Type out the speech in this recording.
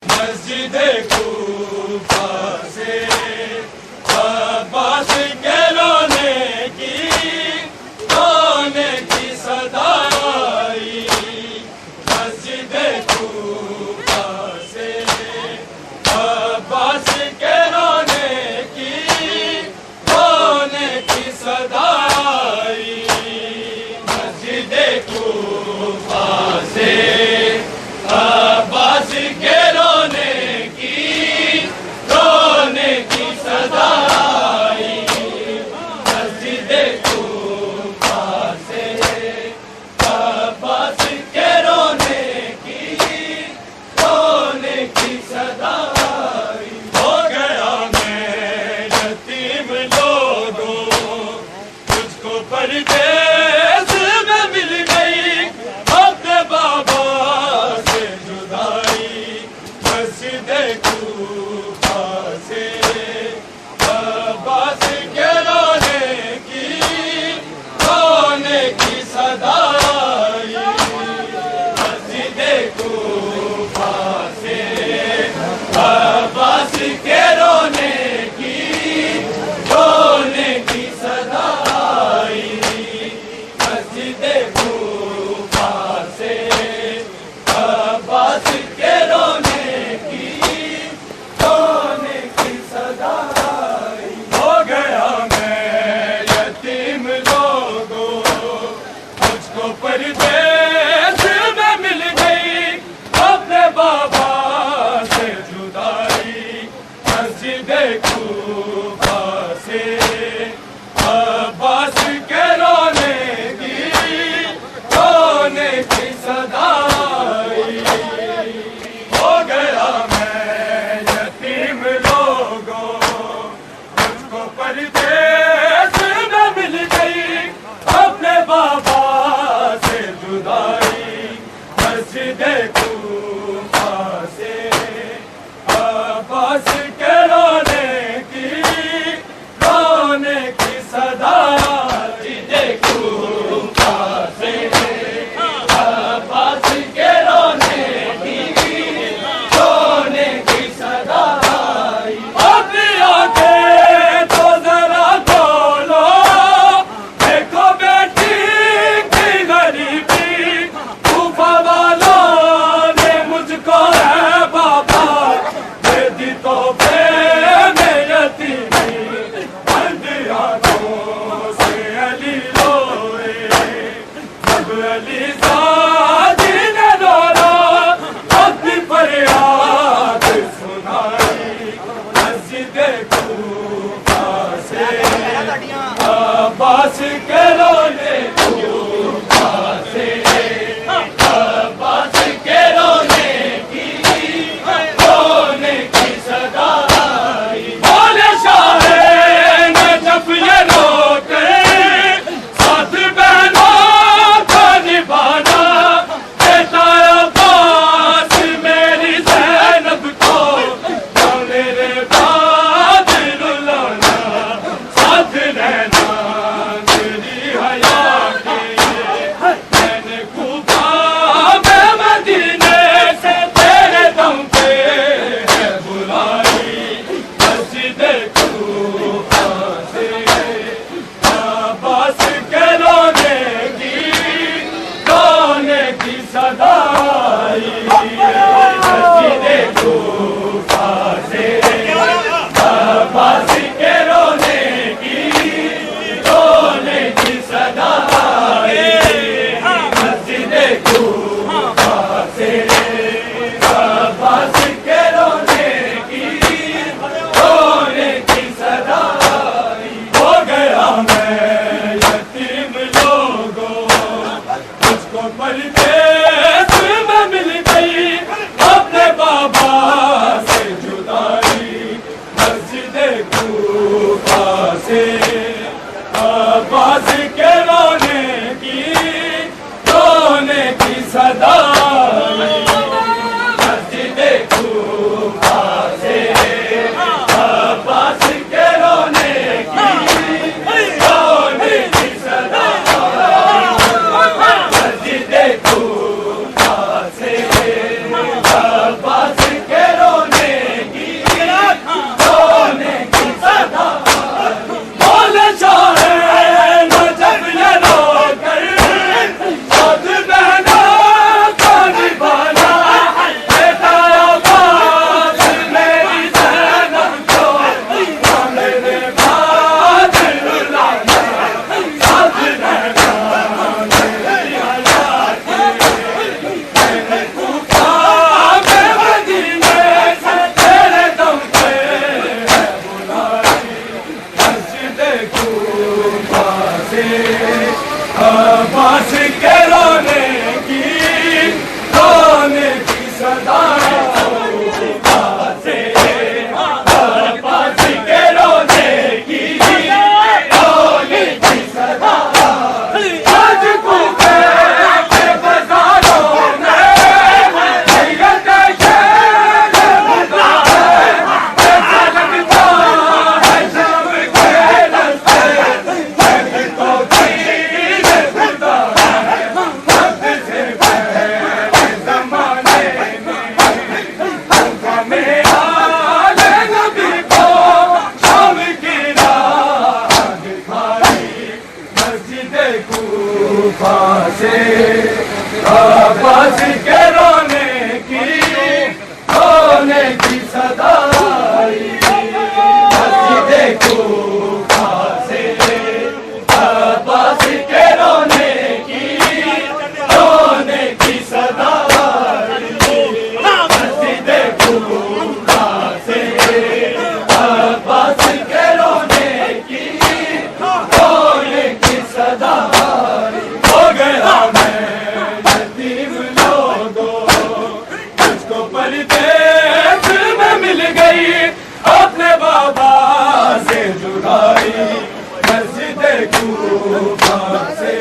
मस्जिदे कूफा से अब्बास के रोने की सदा आई। मस्जिदे कूफा से अब्बास के रोने की सदा आई। मस्जिदे कूफा से अब्बास के परदेस में मिल गई अपने बाबा से जुदाई। मस्जिदे कूफा से अब्बास के रोने की सदा आई। मस्जिदे कूफा से अब्बास के रोने की सदा आई। मस्जिदे कूफा से अब्बास के रोने की सदा आई। हो गया मैं यतीम लोगों, मुझको परदेस में मिल गई अपने बाबा से जुदाई। मस्जिदे कूफा से अब्बास के रोने की सदा आई। हो गया मैं यतीम लोगों, मुझको परदेस में मिल गई अपने बाबा से जुदाई। मस्जिदे कूफा से अब्बास के रोने की सदा। मस्जिदे कूफा से अब्बास के रोने की सदा आई। अपनी आंखें तो जरा खोलो, देखो बेटी की गरीबी। कूफा वालों ने मुझको है बाबा दे दी तोहफे में यतीमी। बंद आंखों से अली रोए, जब अली सादी ने रोना अपनी फरियाद सुनाई। मस्जिदे कूफा से अब्बास के रोने से अब्बास के रोने की सदा आई। बोले शाहे ने जब ये रोके साथ बहनों को निभाना। परदेस में मिल गई अपने बाबा से जुदाई, मस्जिद कूफा से अब्बास के रोने की सदा, मस्जिद कूफा से अब्बास के रोने की सदा, मस्जिद कूफा से अब्बास के रोने की सदा। बोले शाहे नजफ ये रोकर खुद बहना को निभाना, बेटा आवाज मेरी ज़ैनब को मेरे बाद रुलाना, साथ रहना मेरी हयात मेरे कूफा में मदीने से तेरे दम पे है बुलाई, मस्जिद कूफा से अब्बास के रोने की सदा, कूफा से अब्बास के रोने की सदा। आज कूफे के बाजारों में सैयद शेर खुदा है, ऐसा लगता है शाम के रास्ते तो दीन खुदा है, वक्त से पहले ज़माने में आले नबी को शाम की राह दिखाई, मस्जिद कूफा से अब्बास के रोने की सदाई, मस्जिद कूफा से अब्बास के रोने की सदाई, मस्जिद कूफा से अब्बास के रोने की सदाई। हो गया मैं यतीम लोगों, मुझको परदेस में मिल गई अपने बाबा से जुदाई, मस्जिद कूफा से